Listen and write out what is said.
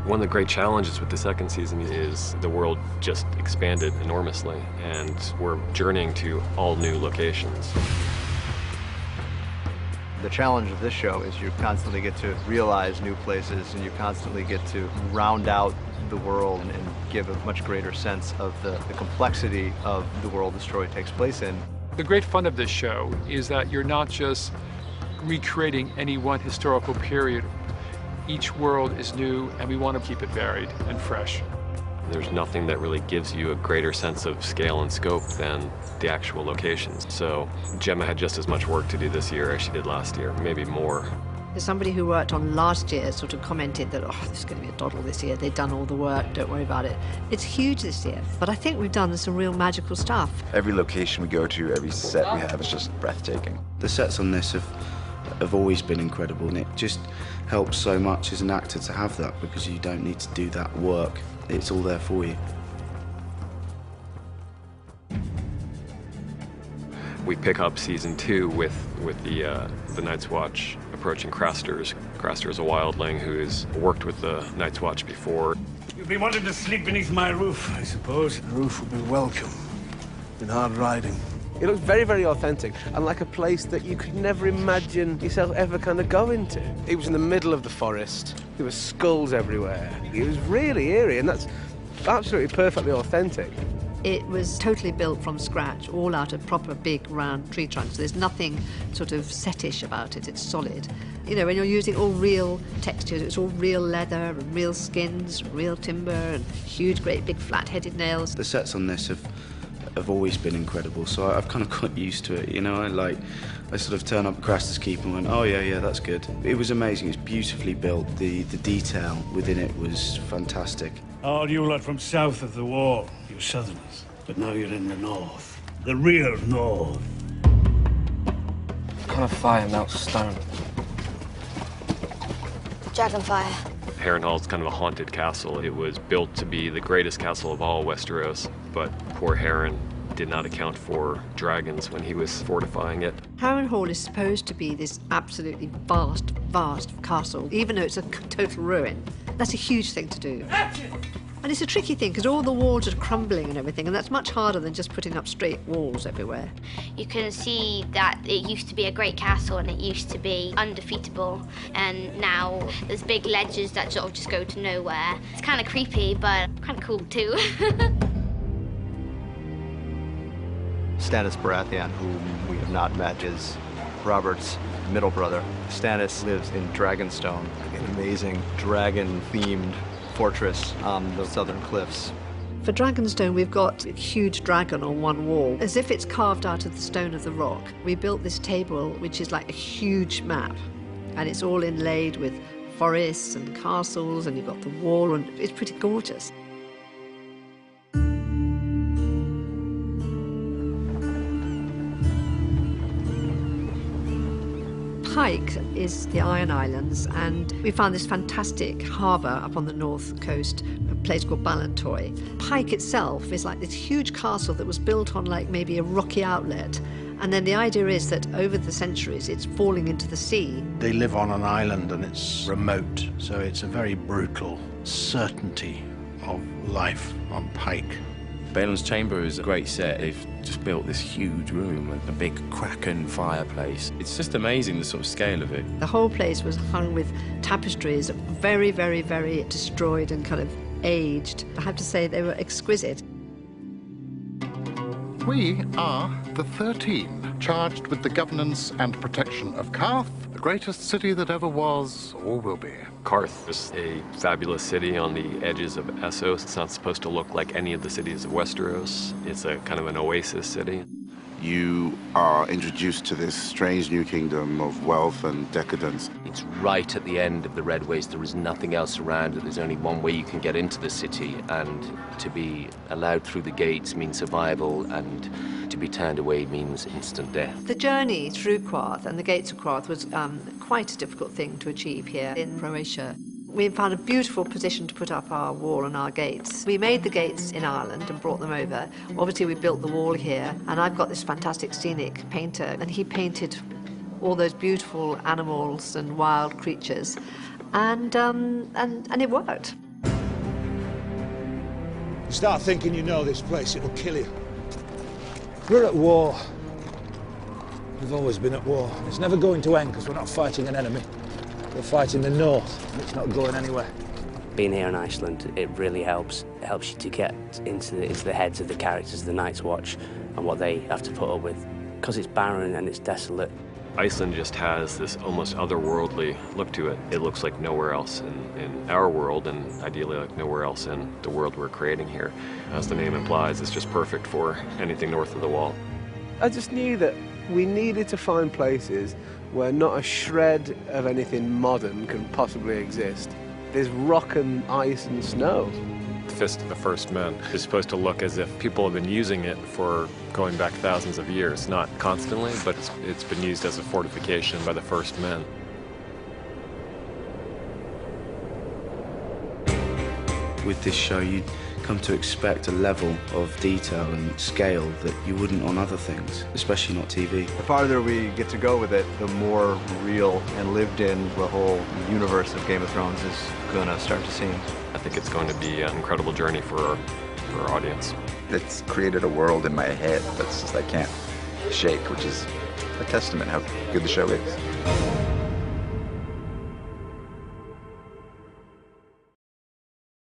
One of the great challenges with the second season is the world just expanded enormously, and we're journeying to all new locations. The challenge of this show is you constantly get to realize new places, and you constantly get to round out the world and give a much greater sense of the complexity of the world the story takes place in. The great fun of this show is that you're not just recreating any one historical period. Each world is new, and we want to keep it varied and fresh. There's nothing that really gives you a greater sense of scale and scope than the actual locations. So Gemma had just as much work to do this year as she did last year, maybe more. Somebody who worked on last year sort of commented that, oh, this is going to be a doddle this year. They've done all the work, don't worry about it. It's huge this year, but I think we've done some real magical stuff. Every location we go to, every set we have is just breathtaking. The sets on this have always been incredible, and it just helps so much as an actor to have that, because you don't need to do that work. It's all there for you. We pick up season 2 with the Night's Watch approaching Craster's. Craster is a wildling who has worked with the Night's Watch before. You've been wanting to sleep beneath my roof, I suppose. The roof will be welcome in hard riding. It looks very, very authentic, and like a place that you could never imagine yourself ever kind of going to. It was in the middle of the forest. There were skulls everywhere. It was really eerie, and that's absolutely perfectly authentic. It was totally built from scratch, all out of proper big round tree trunks. There's nothing sort of setish about it. It's solid. You know, when you're using all real textures, it's all real leather and real skins, real timber and huge, great big flat-headed nails. The sets on this have always been incredible, so I've kind of got used to it, you know. I sort of turn up at Craster's Keep and went, oh yeah, that's good. It was amazing. It's beautifully built. The detail within it was fantastic. All you lot from south of the wall, you southerners. But now you're in the north. The real north. What kind of fire melts stone? Dragonfire. Harrenhal's kind of a haunted castle. It was built to be the greatest castle of all Westeros, but poor Harren did not account for dragons when he was fortifying it. Harrenhal is supposed to be this absolutely vast, vast castle, even though it's a total ruin. That's a huge thing to do. And it's a tricky thing, because all the walls are crumbling and everything, and that's much harder than just putting up straight walls everywhere. You can see that it used to be a great castle and it used to be undefeatable, and now there's big ledges that sort of just go to nowhere. It's kind of creepy, but kind of cool too. Stannis Baratheon, whom we have not met, is Robert's middle brother. Stannis lives in Dragonstone, an amazing dragon-themed fortress on the southern cliffs. For Dragonstone, we've got a huge dragon on one wall, as if it's carved out of the stone of the rock. We built this table, which is like a huge map, and it's all inlaid with forests and castles, and you've got the wall, and it's pretty gorgeous. Pike is the Iron Islands, and we found this fantastic harbour up on the north coast, a place called Ballantoy. Pike itself is like this huge castle that was built on like maybe a rocky outlet, and then the idea is that over the centuries it's falling into the sea. They live on an island and it's remote, so it's a very brutal certainty of life on Pike. Baelen's Chamber is a great set. They've just built this huge room with a big Kraken fireplace. It's just amazing, the sort of scale of it. The whole place was hung with tapestries, very, very, very destroyed and kind of aged. I have to say they were exquisite. We are the 13, charged with the governance and protection of Qarth, the greatest city that ever was or will be. Qarth is a fabulous city on the edges of Essos. It's not supposed to look like any of the cities of Westeros. It's a kind of an oasis city. You are introduced to this strange new kingdom of wealth and decadence. It's right at the end of the Red Waste. There is nothing else around it. There's only one way you can get into the city, and to be allowed through the gates means survival, and to be turned away means instant death. The journey through Qarth and the gates of Qarth was quite a difficult thing to achieve here in Croatia. We found a beautiful position to put up our wall and our gates. We made the gates in Ireland and brought them over. Obviously, we built the wall here, and I've got this fantastic scenic painter, and he painted all those beautiful animals and wild creatures, and it worked. Start thinking you know this place, it'll kill you. We're at war. We've always been at war. It's never going to end because we're not fighting an enemy. We're fighting the North, and it's not going anywhere. Being here in Iceland, it really helps. It helps you to get into the heads of the characters of the Night's Watch and what they have to put up with. Because it's barren and it's desolate. Iceland just has this almost otherworldly look to it. It looks like nowhere else in our world, and ideally like nowhere else in the world we're creating here. As the name implies, it's just perfect for anything north of the wall. I just knew that we needed to find places where not a shred of anything modern can possibly exist. There's rock and ice and snow. The Fist of the First Men is supposed to look as if people have been using it for going back thousands of years. Not constantly, but it's been used as a fortification by the first men. With this show, you come to expect a level of detail and scale that you wouldn't on other things, especially not TV. The farther we get to go with it, the more real and lived in the whole universe of Game of Thrones is going to start to seem. I think it's going to be an incredible journey for our audience. It's created a world in my head that's just I can't shake, which is a testament how good the show is.